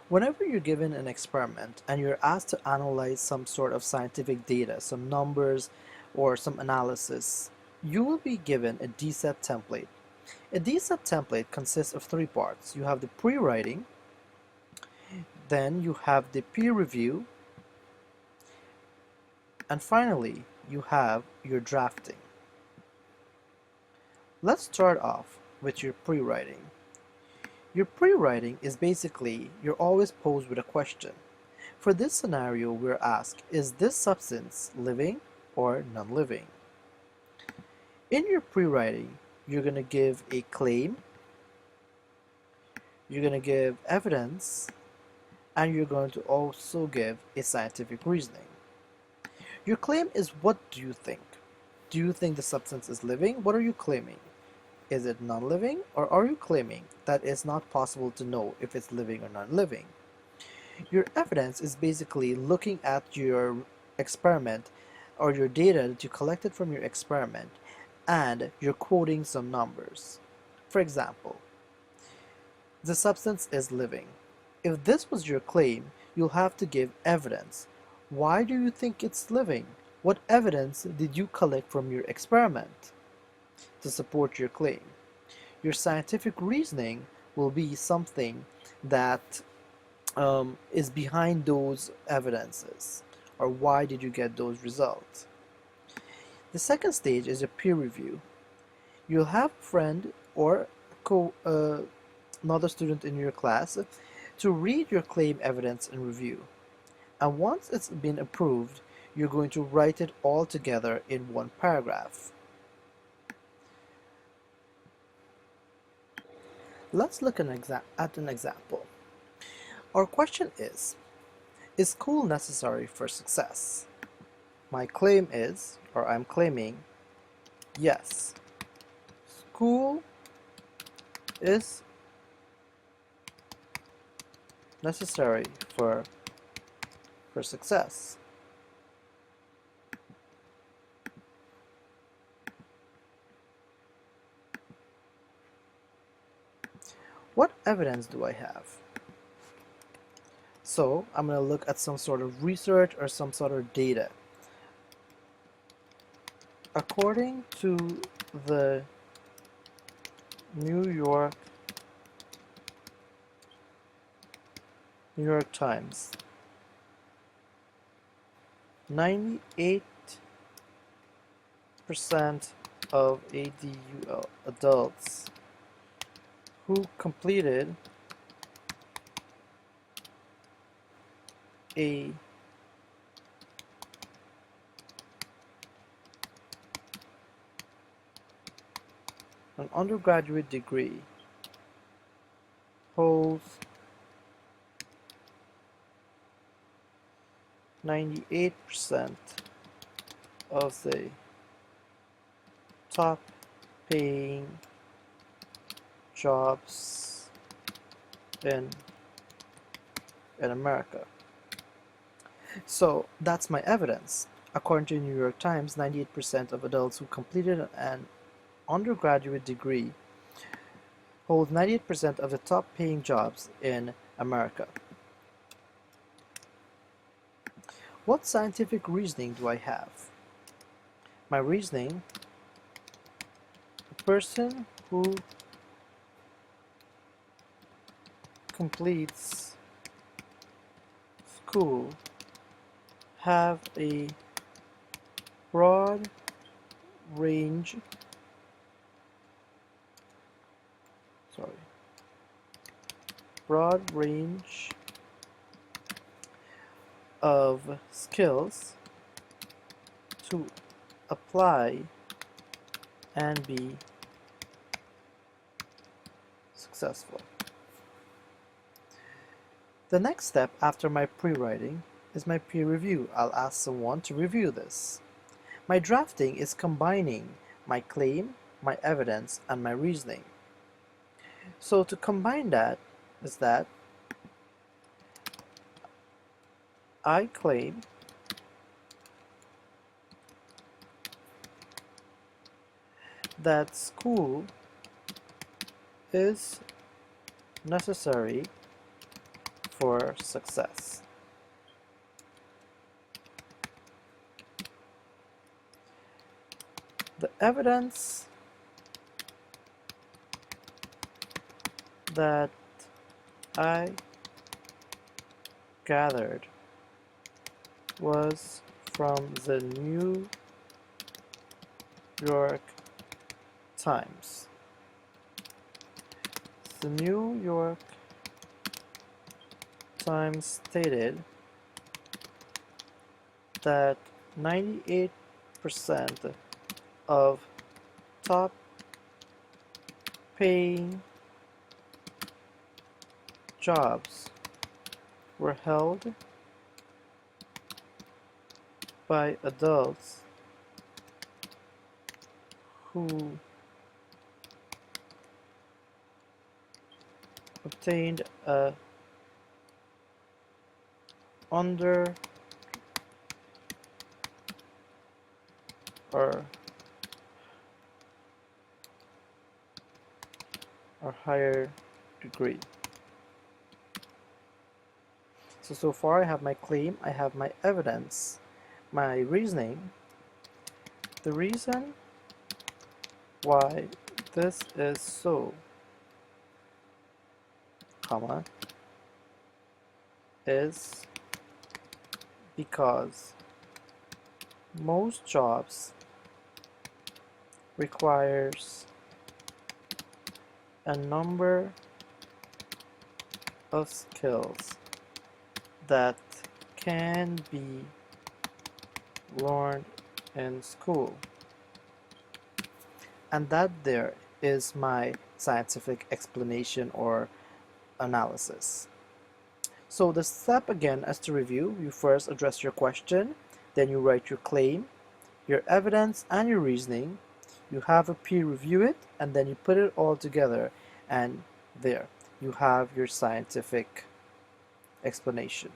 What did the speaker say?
Whenever you're given an experiment and you're asked to analyze some sort of scientific data, some numbers or some analysis, you will be given a DSET template. A DSET template consists of three parts. You have the pre-writing, then you have the peer review, and finally you have your drafting. Let's start off with your pre-writing. Your pre-writing is basically you're always posed with a question. For this scenario, we're asked, is this substance living or non-living? In your pre-writing, you're going to give a claim, you're going to give evidence, and you're going to also give a scientific reasoning. Your claim is, what do you think? Do you think the substance is living? What are you claiming? Is it non-living, or are you claiming that it's not possible to know if it's living or non-living? Your evidence is basically looking at your experiment or your data that you collected from your experiment, and you're quoting some numbers. For example, the substance is living. If this was your claim, you'll have to give evidence. Why do you think it's living? What evidence did you collect from your experiment to support your claim? Your scientific reasoning will be something that is behind those evidences, or why did you get those results. The second stage is a peer review. You'll have a friend or another student in your class to read your claim, evidence, and review. And once it's been approved, you're going to write it all together in one paragraph. Let's look at an example. Our question is school necessary for success? My claim is, or I'm claiming, yes, school is necessary for success. What evidence do I have? So I'm going to look at some sort of research or some sort of data. According to the New York Times, 98% of ADU adults who completed an undergraduate degree holds 98% of the top paying jobs in America. So that's my evidence. According to the New York Times, 98% of adults who completed an undergraduate degree hold 98% of the top paying jobs in America. What scientific reasoning do I have? My reasoning, a person who completes school have a broad range of skills to apply and be successful. The next step after my pre-writing is my peer review. I'll ask someone to review this. My drafting is combining my claim, my evidence, and my reasoning. So to combine that is that I claim that school is necessary for success. The evidence that I gathered was from the New York Times. The New York Times stated that 98% of top paying jobs were held by adults who obtained a under or higher degree. So far I have my claim, I have my evidence, my reasoning. The reason why this is so, comma, is because most jobs requires a number of skills that can be learned in school, and that there is my scientific explanation or analysis. So the step again, as to review, you first address your question, then you write your claim, your evidence, and your reasoning. You have a peer review it, and then you put it all together, and there you have your scientific explanation.